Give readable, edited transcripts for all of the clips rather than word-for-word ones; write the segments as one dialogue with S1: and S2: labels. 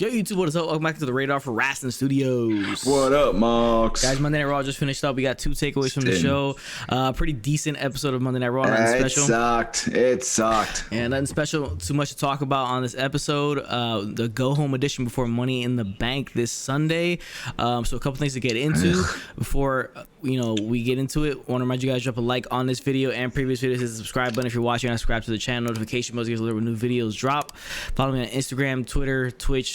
S1: Yo, YouTube, what is up? Welcome back to the Radar for Wrestling Studios.
S2: What up, Mox?
S1: Guys, Monday Night Raw just finished up. We got 2 takeaways from the show. Pretty decent episode of Monday Night Raw. Nothing special.
S2: It sucked.
S1: And nothing special, too much to talk about on this episode. The go-home edition before Money in the Bank this Sunday. So a couple things to get into before we get into it. Want to remind you guys, drop a like on this video and previous videos. Hit the subscribe button if you're watching. And subscribe to the channel. Notification bells, get alerted when new videos drop. Follow me on Instagram, Twitter, Twitch,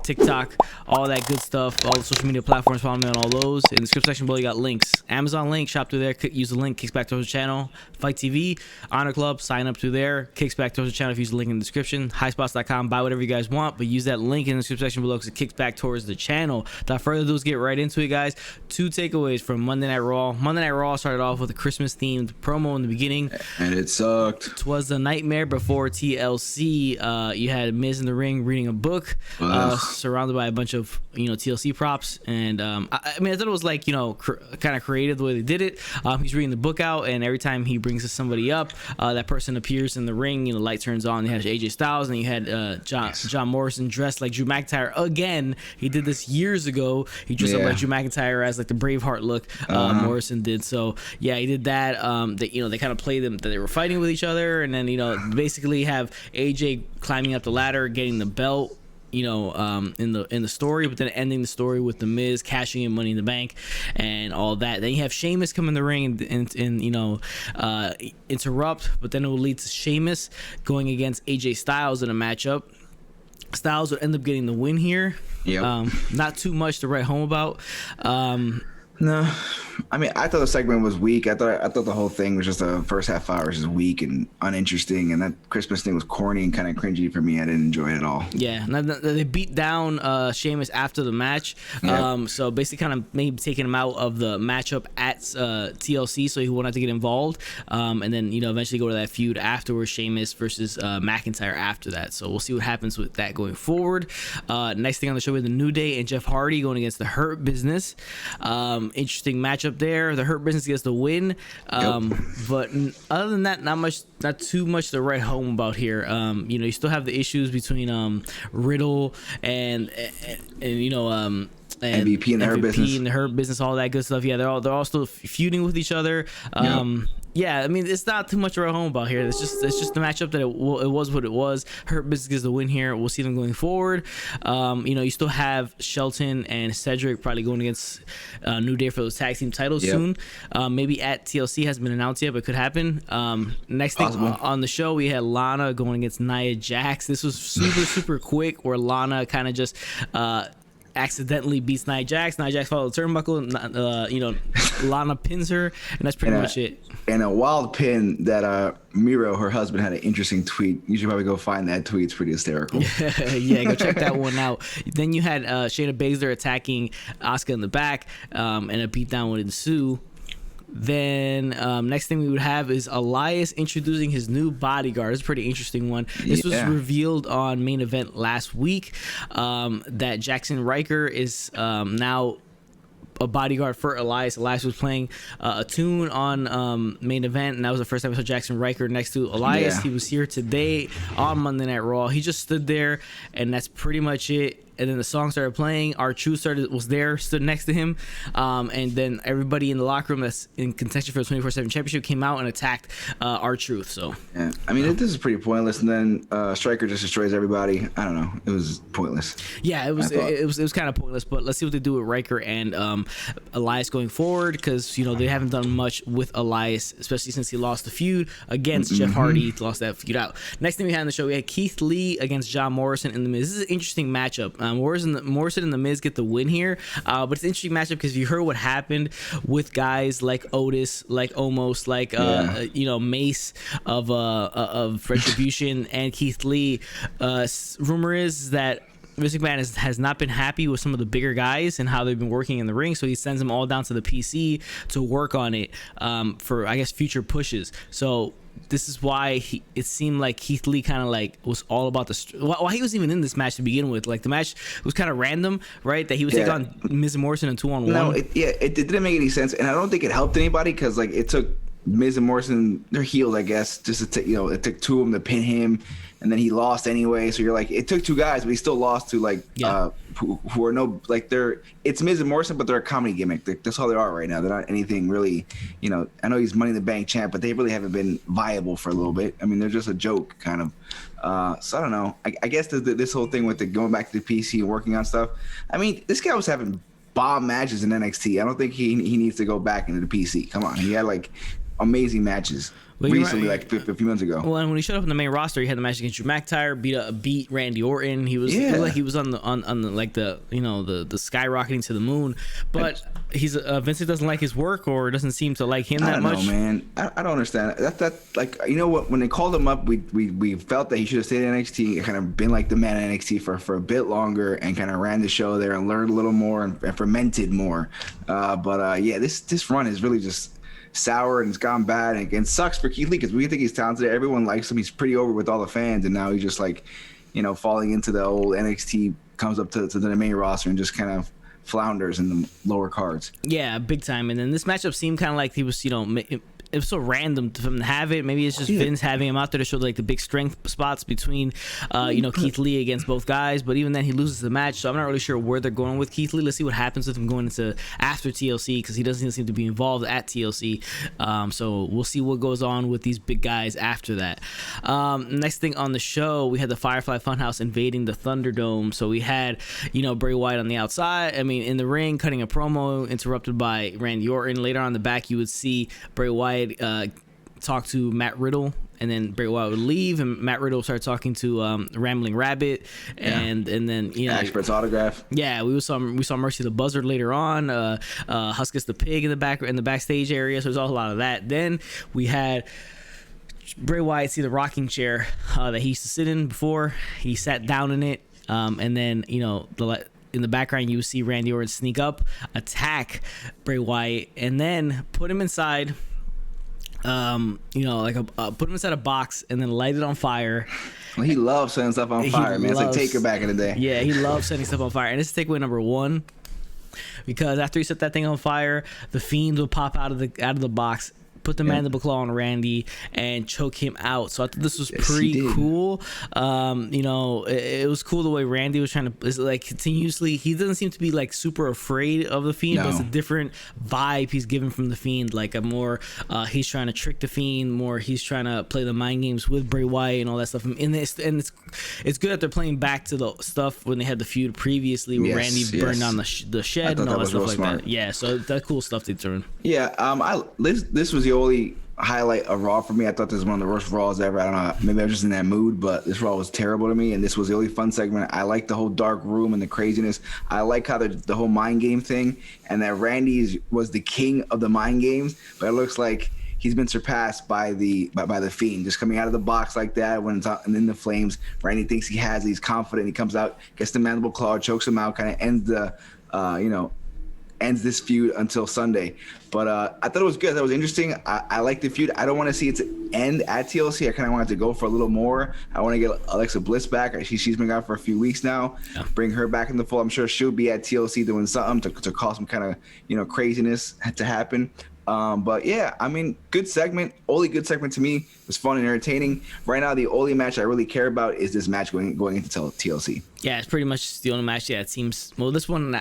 S1: TikTok, all that good stuff. All the social media platforms, follow me on all those. In the description section below, you got links. Amazon link, shop through there. Use the link, kicks back towards the channel. Fight TV, Honor Club, sign up through there. Kicks back towards the channel if you use the link in the description. Highspots.com, buy whatever you guys want, but use that link in the description section below because it kicks back towards the channel. Without further ado, let's get right into it, guys. 2 takeaways from Monday Night Raw. Monday Night Raw started off with a Christmas-themed promo in the beginning.
S2: And it sucked.
S1: It was the nightmare before TLC. You had Miz in the ring reading a book, surrounded by a bunch of TLC props, and I thought it was like kind of creative the way they did it. He's reading the book out, and every time he brings somebody up, that person appears in the ring. The light turns on. You had AJ Styles, and you had John Morrison dressed like Drew McIntyre again. He did this years ago. He dressed up like Drew McIntyre as like the Braveheart look. Morrison did. So yeah, he did that. They kind of played them that they were fighting with each other, and then basically have AJ climbing up the ladder, getting the belt. In the story, but then ending the story with the Miz cashing in Money in the Bank and all that. Then you have Sheamus come in the ring and interrupt, but then it will lead to Sheamus going against AJ Styles in a matchup. Styles would end up getting the win here. Not too much to write home about.
S2: No, I thought the segment was weak. I thought the whole thing was just the first half hour was just weak and uninteresting, and that Christmas thing was corny and kind of cringy for me. I didn't enjoy it at all. Yeah,
S1: they beat down Sheamus after the match, so basically kind of maybe taking him out of the matchup at TLC, so he won't have to get involved, and then eventually go to that feud afterwards, Sheamus versus McIntyre after that. So we'll see what happens with that going forward. Next thing on the show is the New Day and Jeff Hardy going against the Hurt Business. Interesting matchup there. The Hurt Business gets the win, but other than that, not too much to write home about here. You still have the issues between Riddle and
S2: MVP and the
S1: Hurt Business, all that good stuff. Yeah, they're all still feuding with each other. Yeah, it's not too much to write home about here. It's just the matchup that it was what it was. Hurt Business gets the win here. We'll see them going forward. You still have Shelton and Cedric probably going against New Day for those tag team titles soon. Maybe at TLC, hasn't been announced yet, but could happen. Next thing on the show, we had Lana going against Nia Jax. This was super quick, where Lana kind of just accidentally beats Nia Jax. Nia Jax follows the turnbuckle, and Lana pins her, and that's pretty much it.
S2: And a wild pin that Miro, her husband, had an interesting tweet. You should probably go find that tweet. It's pretty hysterical.
S1: Yeah, go check that one out. Then you had Shayna Baszler attacking Asuka in the back, and a beatdown would ensue. Then next thing we would have is Elias introducing his new bodyguard. It's a pretty interesting one. This was revealed on Main Event last week, that Jackson Riker is now a bodyguard for Elias. Elias was playing a tune on Main Event, and that was the first time I saw Jackson Riker next to Elias. He was here today on Monday Night Raw. He just stood there, and that's pretty much it. And then the song started playing. R-Truth was there, stood next to him, and then everybody in the locker room that's in contention for the 24/7 championship came out and attacked R-Truth. So
S2: yeah, this is pretty pointless. And then Stryker just destroys everybody. I don't know. It was pointless.
S1: Yeah, it was kind of pointless. But let's see what they do with Riker and Elias going forward, because they haven't done much with Elias, especially since he lost the feud against Jeff Hardy. He lost that feud out. Next thing we had on the show, we had Keith Lee against John Morrison in the Miz. This is an interesting matchup. Morrison and the Miz get the win here, but it's an interesting matchup because you heard what happened with guys like Otis, like Omos, like Mace of Retribution, and Keith Lee. Rumor is that Vince McMahon has not been happy with some of the bigger guys and how they've been working in the ring, so he sends them all down to the PC to work on it for, I guess, future pushes. So this is why it seemed like Keith Lee kind of was all about why he was even in this match to begin with. Like, the match was kind of random, right? That he was taking on Miz and Morrison in 2-on-1.
S2: No, it didn't make any sense, and I don't think it helped anybody because it took Miz and Morrison, they're healed, I guess. Just to take, it took two of them to pin him, and then he lost anyway. So you're like, it took two guys, but he still lost to who are it's Miz and Morrison, but they're a comedy gimmick. That's all they are right now. They're not anything really. I know he's Money in the Bank champ, but they really haven't been viable for a little bit. I mean, they're just a joke kind of. So I don't know. I guess this whole thing with the going back to the PC and working on stuff. I mean, this guy was having bomb matches in NXT. I don't think he needs to go back into the PC. Come on, he had like amazing matches recently, like a few months ago.
S1: Well, and when he showed up in the main roster, he had the match against Drew McIntyre, beat Randy Orton. He was like he was on the like the the skyrocketing to the moon. But he's Vince doesn't like his work, or doesn't seem to like him that much.
S2: I don't know, man. I don't understand that. Like, what? When they called him up, we felt that he should have stayed in NXT and kind of been like the man in NXT for a bit longer and kind of ran the show there and learned a little more and fermented more. This run is really just sour and it's gone bad, and it sucks for Keith Lee because we think he's talented. Everyone likes him. He's pretty over with all the fans, and now he's just like, falling into the old NXT, comes up to the main roster and just kind of flounders in the lower cards. Yeah,
S1: big time. And then this matchup seemed kind of like he was, it was so random for him to have it. Maybe it's just Vince having him out there to show like the big strength spots between, Keith Lee against both guys. But even then, he loses the match, so I'm not really sure where they're going with Keith Lee. Let's see what happens with him going into after TLC, because he doesn't seem to be involved at TLC. So we'll see what goes on with these big guys after that. Next thing on the show, we had the Firefly Funhouse invading the Thunderdome. So we had, Bray Wyatt on the outside. I mean, in the ring, cutting a promo, interrupted by Randy Orton. Later on in the back, you would see Bray Wyatt talk to Matt Riddle, and then Bray Wyatt would leave, and Matt Riddle started talking to Rambling Rabbit, and then
S2: Expert's autograph.
S1: Yeah, we saw Mercy the Buzzard later on, Huskus the Pig in the backstage area. So there's a lot of that. Then we had Bray Wyatt see the rocking chair that he used to sit in before. He sat down in it, and then in the background, you see Randy Orton sneak up, attack Bray Wyatt, and then put him inside. Put him inside a box and then light it on fire.
S2: Well, he loves setting stuff on fire, man. It's like Taker back in the day.
S1: Yeah, he loves setting stuff on fire. And this is takeaway number 1, because after he set that thing on fire, the Fiend will pop out of the box, put the mandible claw on Randy, and choke him out. So I thought this was pretty cool. It was cool the way Randy was trying to continuously. He doesn't seem to be like super afraid of the Fiend, but it's a different vibe he's given from the Fiend. Like a more, he's trying to trick the Fiend more. He's trying to play the mind games with Bray Wyatt and all that stuff. And it's good that they're playing back to the stuff when they had the feud previously, where Randy burned down the shed and all that stuff like that. Yeah, so that cool stuff they threw in.
S2: Yeah, this was the only highlight of Raw for me. I thought this was one of the worst Raws ever. I don't know, maybe I was just in that mood, but this Raw was terrible to me, and this was the only fun segment. I like the whole dark room and the craziness. I like how the whole mind game thing, and that Randy was the king of the mind games, but it looks like he's been surpassed by the Fiend, just coming out of the box like that when it's out and in the flames. Randy thinks he's confident. He comes out, gets the mandible claw, chokes him out, kind of ends this feud until Sunday. But I thought it was good. That was interesting. I like the feud. I don't want to see it end at TLC. I kind of want it to go for a little more. I want to get Alexa Bliss back. She's been gone for a few weeks now. Yeah. Bring her back in the fold. I'm sure she'll be at TLC doing something to cause some kind of craziness to happen. But yeah, I mean, good segment. Only good segment to me. It was fun and entertaining. Right now, the only match I really care about is this match going into TLC.
S1: Yeah, it's pretty much the only match. Yeah, it seems. Well, this one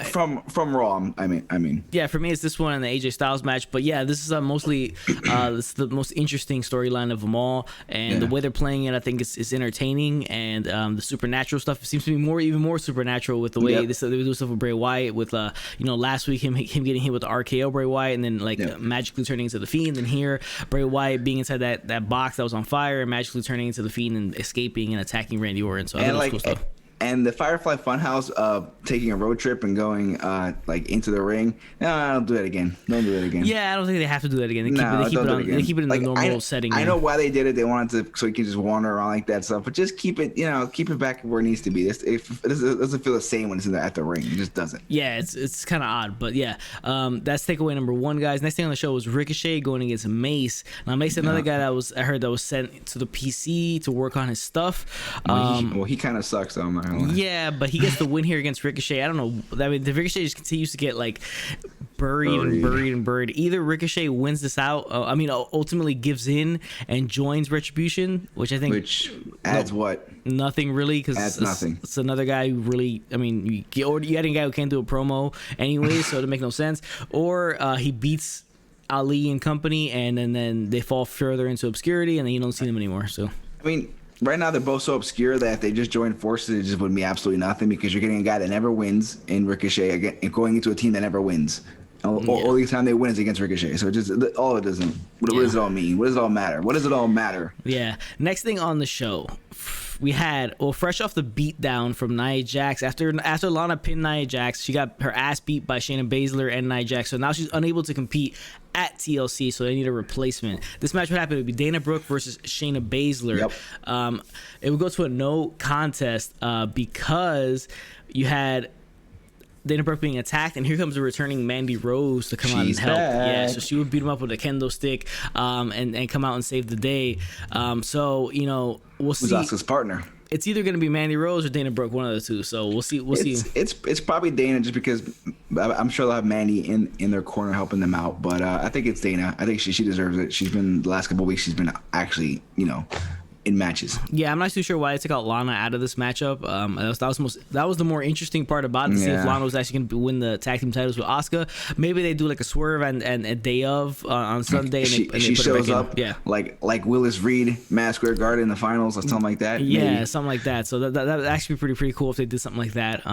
S2: from Raw. I mean. Yeah,
S1: for me, it's this one and the AJ Styles match. But yeah, this is mostly this is the most interesting storyline of them all, and the way they're playing it, I think is entertaining. And the supernatural stuff seems to be even more supernatural with the way they do stuff with Bray Wyatt. With last week him getting hit with the RKO Bray Wyatt, and then magically turning into the Fiend. And here Bray Wyatt being inside that box that was on fire and magically turning into the Fiend and escaping and attacking Randy Orton. So I think it was cool stuff.
S2: And the Firefly Funhouse taking a road trip and going into the ring. No, don't do that again. Don't do that again.
S1: Yeah, I don't think they have to do that again. They keep it in the normal setting.
S2: I know why they did it. They wanted to so you can just wander around like that stuff. But just keep it back where it needs to be. It doesn't feel the same when it's at the ring. It just doesn't.
S1: Yeah, it's kind of odd. But yeah, that's takeaway number 1, guys. Next thing on the show was Ricochet going against Mace. Now Mace, another guy I heard that was sent to the PC to work on his stuff.
S2: He kind of sucks though.
S1: Yeah, but he gets the win here against Ricochet. I don't know. I mean, the Ricochet just continues to get buried. Either Ricochet wins this out. Ultimately gives in and joins Retribution, which I think
S2: adds what?
S1: Nothing really, because it's another guy who really. I mean, you're adding a guy who can't do a promo anyway, so it make no sense. Or he beats Ali and company, and then they fall further into obscurity, and then you don't see them anymore. So
S2: I mean, right now they're both so obscure that if they just joined forces, it just would be absolutely nothing, because you're getting a guy that never wins in Ricochet again, and going into a team that never wins. Only time they win is against Ricochet. So just all it doesn't. What does it all mean? What does it all matter? What does it all matter?
S1: Yeah. Next thing on the show, we had fresh off the beatdown from Nia Jax after Lana pinned Nia Jax, she got her ass beat by Shayna Baszler and Nia Jax. So now she's unable to compete at TLC. So they need a replacement. This match would happen. It would be Dana Brooke versus Shayna Baszler.
S2: Yep.
S1: It would go to a no contest because you had Dana Brooke being attacked, and here comes the returning Mandy Rose to come out and help.
S2: Back.
S1: Yeah, so she would beat him up with a kendo stick, and come out and save the day. So we'll see.
S2: Who's Asuka's partner?
S1: It's either going to be Mandy Rose or Dana Brooke, one of the two. So we'll see.
S2: It's probably Dana, just because I'm sure they'll have Mandy in their corner helping them out. But I think it's Dana. I think she deserves it. She's been the last couple of weeks. She's been actually in matches.
S1: Yeah, I'm not too sure why they took out Lana out of this matchup. That was the more interesting part about it, to see if Lana was actually going to win the tag team titles with Asuka. Maybe they do like a swerve and a day of on Sunday, and
S2: she
S1: put
S2: shows
S1: her back
S2: up,
S1: in. Yeah,
S2: like Willis Reed, Madison Square Garden in the finals or something like that.
S1: Yeah,
S2: maybe.
S1: something like that. So that would actually be pretty cool if they did something like that.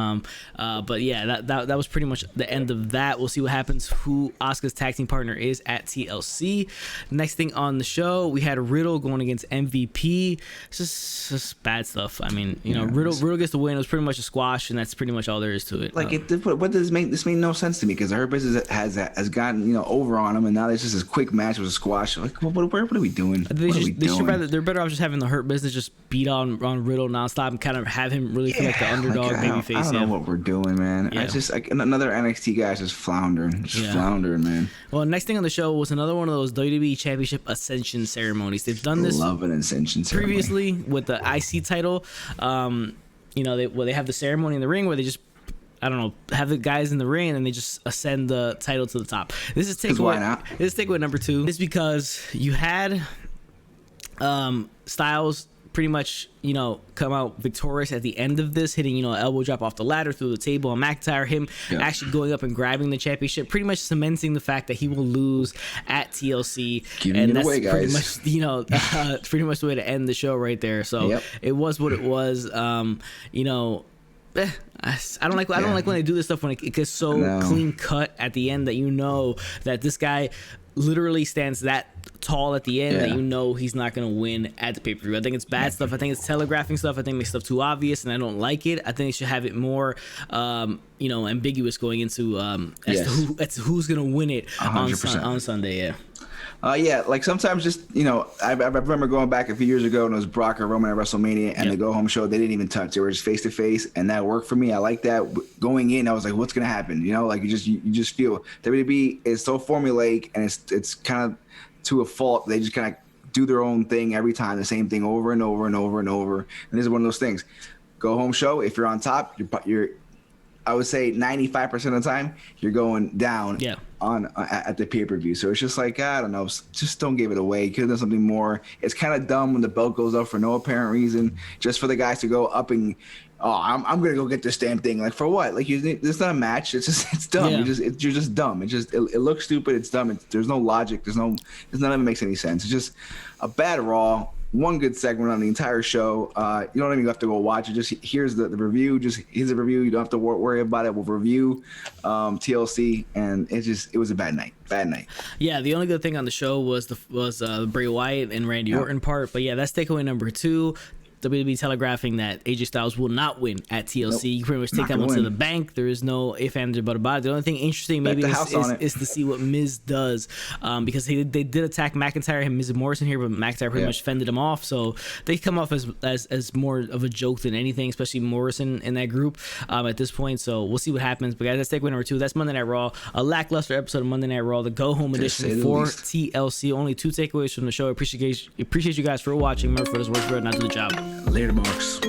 S1: But yeah, that was pretty much the end of that. We'll see what happens. Who Asuka's tag team partner is at TLC. Next thing on the show, we had Riddle going against MVP. It's just bad stuff. I mean, Riddle gets the win. It was pretty much a squash, and that's pretty much all there is to it.
S2: What does this made no sense to me, because the Hurt Business has gotten over on them, and now there's just this quick match with a squash. Like, what are we doing?
S1: They're better off just having the Hurt Business just beat on Riddle nonstop and kind of have him really feel like the underdog babyface.
S2: I don't know what we're doing, man. Yeah. I just another NXT guy is just floundering, man.
S1: Well, next thing on the show was another one of those WWE Championship Ascension ceremonies. They've done this.
S2: Love an Ascension ceremony.
S1: Previously with the IC title, they have the ceremony in the ring where they just, I don't know, have the guys in the ring and then they just ascend the title to the top. This is takeaway number 2. It's because you had Styles pretty much, come out victorious at the end of this, hitting, an elbow drop off the ladder through the table, and McIntyre, actually going up and grabbing the championship, pretty much cementing the fact that he will lose at TLC.
S2: Giving it away, guys.
S1: Pretty much the way to end the show right there. So it was what it was. I don't like when they do this stuff when it gets so clean cut at the end that that this guy literally stands that tall at the end that he's not going to win at the pay-per-view. I think it's bad stuff. I think it's telegraphing stuff. I think it makes stuff too obvious, and I don't like it. I think they should have it more ambiguous going into as to who's going to win it 100%. on Sunday.
S2: Like sometimes just, I remember going back a few years ago and it was Brock or Roman at WrestleMania, and the go-home show, they didn't even touch. They were just face-to-face, and that worked for me. I like that. Going in, I was like, what's going to happen? You just feel WWE is so formulaic, and it's kind of to a fault. They just kind of do their own thing every time, the same thing over and over and over and over. And this is one of those things. Go-home show, if you're on top, you're I would say 95% of the time you're going down at the pay-per-view. So it's just like, I don't know, just don't give it away. Could have done something more. It's kind of dumb when the belt goes up for no apparent reason, just for the guys to go up and, I'm gonna go get this damn thing. Like, for what? Like, it's not a match. It's dumb. You're just dumb. It looks stupid. It's dumb. There's no logic. None of it makes any sense. It's just a bad Raw. One good segment on the entire show. You don't even have to go watch it. Just here's the review. Here's the review. You don't have to worry about it. We'll review TLC, and it was a bad night. Yeah,
S1: the only good thing on the show was the Bray Wyatt and Randy Orton part. But yeah, that's takeaway number 2. WWE telegraphing that AJ Styles will not win at TLC. Nope. You pretty much take that one to the bank. There is no if, ands, or but about it. The only thing interesting maybe is to see what Miz does, because they did attack McIntyre and Miz Morrison here, but McIntyre pretty much fended him off. So they come off as more of a joke than anything, especially Morrison in that group at this point. So we'll see what happens. But guys, that's takeaway number 2. That's Monday Night Raw. A lackluster episode of Monday Night Raw, the go-home edition for TLC. Only 2 takeaways from the show. I appreciate you guys for watching. Remember, for this works for not do the job.
S2: Later, Marks.